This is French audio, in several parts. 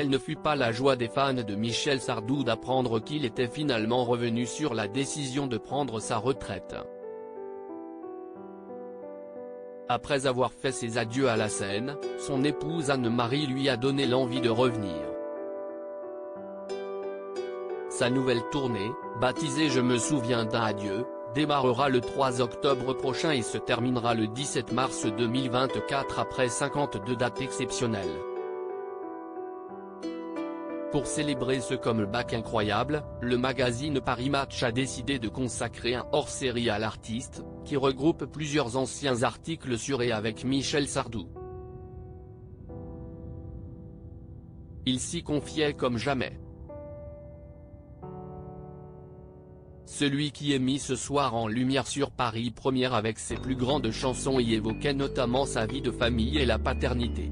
Quelle ne fut pas la joie des fans de Michel Sardou d'apprendre qu'il était finalement revenu sur la décision de prendre sa retraite. Après avoir fait ses adieux à la scène, son épouse Anne-Marie lui a donné l'envie de revenir. Sa nouvelle tournée, baptisée Je me souviens d'un adieu, démarrera le 3 octobre prochain et se terminera le 17 mars 2024 après 52 dates exceptionnelles. Pour célébrer ce comeback incroyable, le magazine Paris Match a décidé de consacrer un hors-série à l'artiste, qui regroupe plusieurs anciens articles sur et avec Michel Sardou. Il s'y confiait comme jamais. Celui qui est mis ce soir en lumière sur Paris Première avec ses plus grandes chansons y évoquait notamment sa vie de famille et la paternité.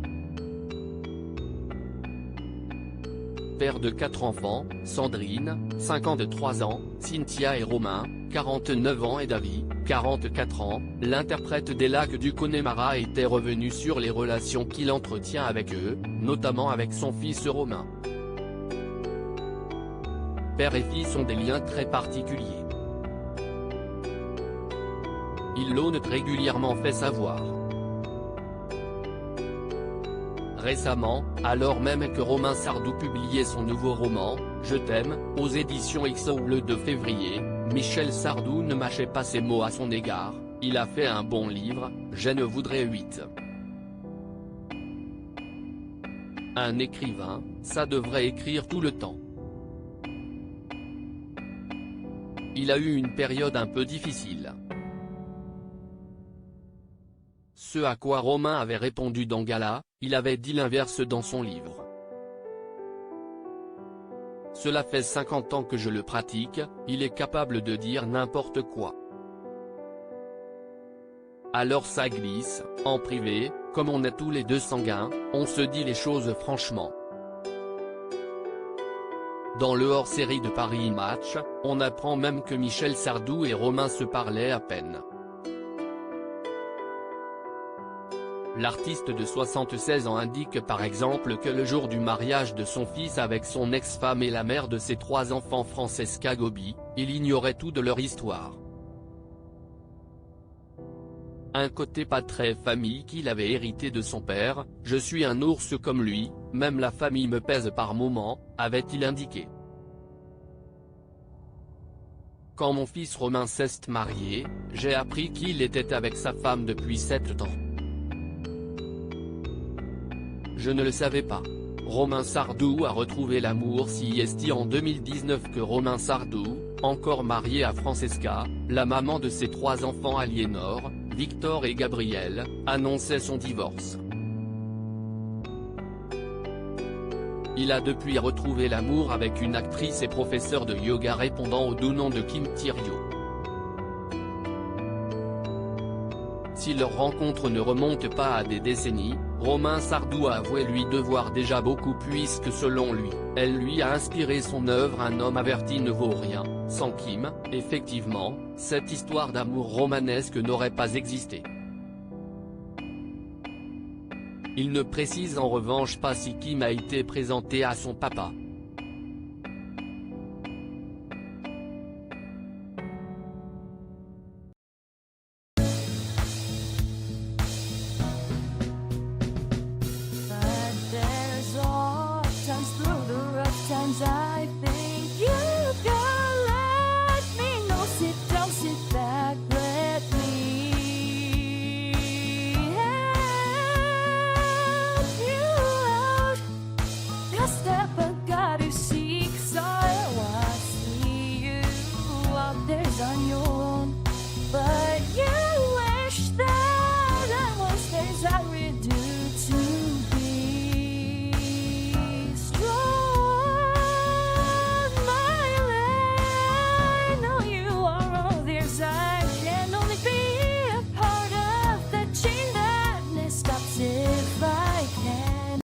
Père de 4 enfants, Sandrine, 53 ans, Cynthia et Romain, 49 ans et David, 44 ans, l'interprète des Lacs du Connemara était revenu sur les relations qu'il entretient avec eux, notamment avec son fils Romain. Père et fils ont des liens très particuliers. Il l'ont régulièrement fait savoir. Récemment, alors même que Romain Sardou publiait son nouveau roman, Je t'aime, aux éditions XO le 2 février, Michel Sardou ne mâchait pas ses mots à son égard, il a fait un bon livre, je ne voudrais 8. Un écrivain, ça devrait écrire tout le temps. Il a eu une période un peu difficile. Ce à quoi Romain avait répondu dans Gala, il avait dit l'inverse dans son livre. Cela fait 50 ans que je le pratique, il est capable de dire n'importe quoi. Alors ça glisse, en privé, comme on est tous les deux sanguins, on se dit les choses franchement. Dans le hors-série de Paris Match, on apprend même que Michel Sardou et Romain se parlaient à peine. L'artiste de 76 ans indique par exemple que le jour du mariage de son fils avec son ex-femme et la mère de ses 3 enfants Francesca Gobi, il ignorait tout de leur histoire. Un côté pas très famille qu'il avait hérité de son père, je suis un ours comme lui, même la famille me pèse par moments, avait-il indiqué. Quand mon fils Romain s'est marié, j'ai appris qu'il était avec sa femme depuis 7 ans. Je ne le savais pas. Romain Sardou a retrouvé l'amour si est en 2019 que Romain Sardou, encore marié à Francesca, la maman de ses 3 enfants Aliénor, Victor et Gabriel, annonçait son divorce. Il a depuis retrouvé l'amour avec une actrice et professeure de yoga répondant au doux nom de Kim Thiriot. Si leur rencontre ne remonte pas à des décennies, Romain Sardou a avoué lui devoir déjà beaucoup puisque selon lui, elle lui a inspiré son œuvre Un homme averti ne vaut rien, sans Kim, effectivement, cette histoire d'amour romanesque n'aurait pas existé. Il ne précise en revanche pas si Kim a été présentée à son papa.